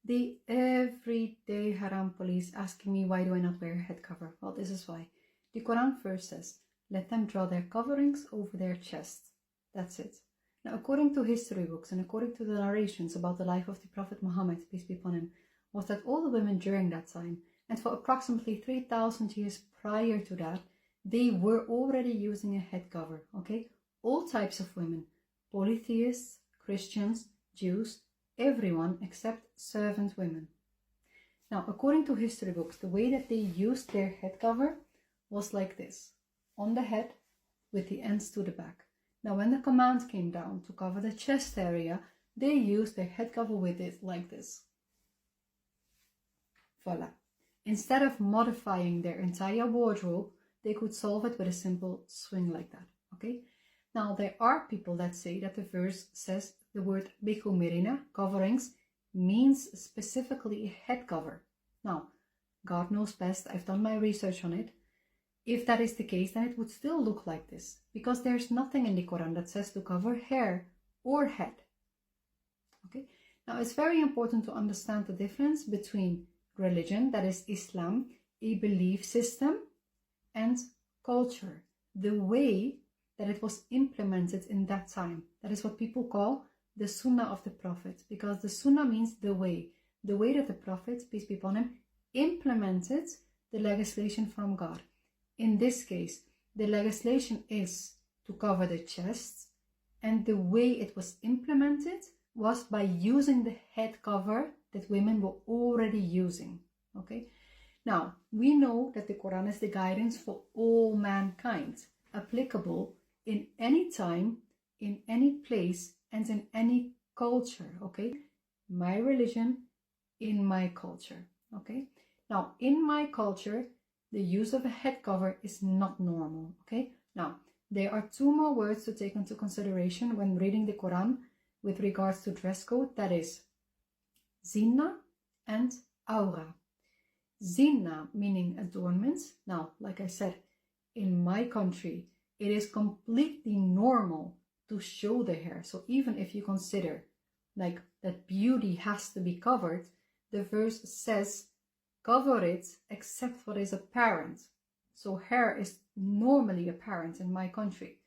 The everyday haram police asking me why do I not wear a head cover? Well, this is why. The Quran first says, let them draw their coverings over their chest. That's it. Now, according to history books and according to the narrations about the life of the Prophet Muhammad, peace be upon him, was that all the women during that time, and for approximately 3,000 years prior to that, they were already using a head cover, okay? All types of women, polytheists, Christians, Jews, everyone except servant women. Now, according to history books, the way that they used their head cover was like this, on the head with the ends to the back. Now, when the command came down to cover the chest area, they used their head cover with it like this. Voila. Instead of modifying their entire wardrobe, they could solve it with a simple swing like that, okay? Now, there are people that say that the verse says the word bikumirina, coverings, means specifically a head cover. Now, God knows best, I've done my research on it. If that is the case, then it would still look like this, because there's nothing in the Quran that says to cover hair or head. Okay? Now, it's very important to understand the difference between religion, that is Islam, a belief system, and culture, the way that it was implemented in that time. That is what people call the Sunnah of the Prophet, because the Sunnah means the way that the Prophet, peace be upon him, implemented the legislation from God. In this case, the legislation is to cover the chest, and the way it was implemented was by using the head cover that women were already using. Okay? Now, we know that the Quran is the guidance for all mankind, applicable in any time, in any place, and in any culture, okay? My religion, in my culture, okay? Now, in my culture, the use of a head cover is not normal, okay? Now, there are two more words to take into consideration when reading the Quran with regards to dress code, that is zina and aura. Zina meaning adornments. Now, like I said, in my country, it is completely normal to show the hair. So even if you consider like that beauty has to be covered, the verse says cover it except what is apparent. So hair is normally apparent in my country.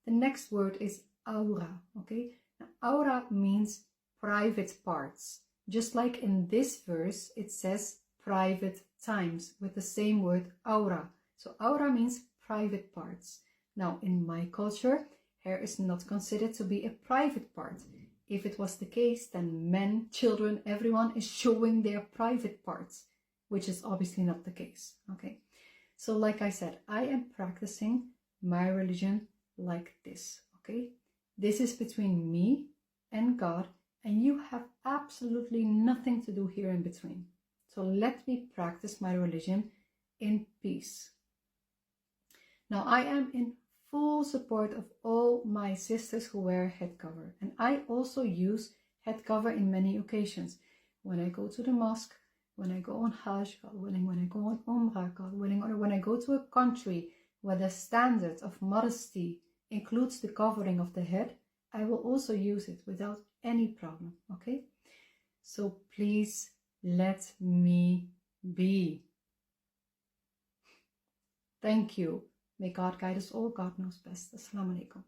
The next word is aura, okay? Now, aura means private parts. Just like in this verse, it says private times with the same word aura. So aura means private parts. Now, in my culture, hair is not considered to be a private part. If it was the case, then men, children, everyone is showing their private parts, which is obviously not the case, okay? So like I said, I am practicing my religion like this, okay? This is between me and God, and you have absolutely nothing to do here in between. So let me practice my religion in peace. Now, I am in full support of all my sisters who wear head cover, and I also use head cover in many occasions. When I go to the mosque, when I go on Hajj, God willing, when I go on Umrah, God willing, or when I go to a country where the standard of modesty includes the covering of the head, I will also use it without any problem, okay? So please let me be. Thank you. May God guide us all. God knows best. Assalamu alaikum.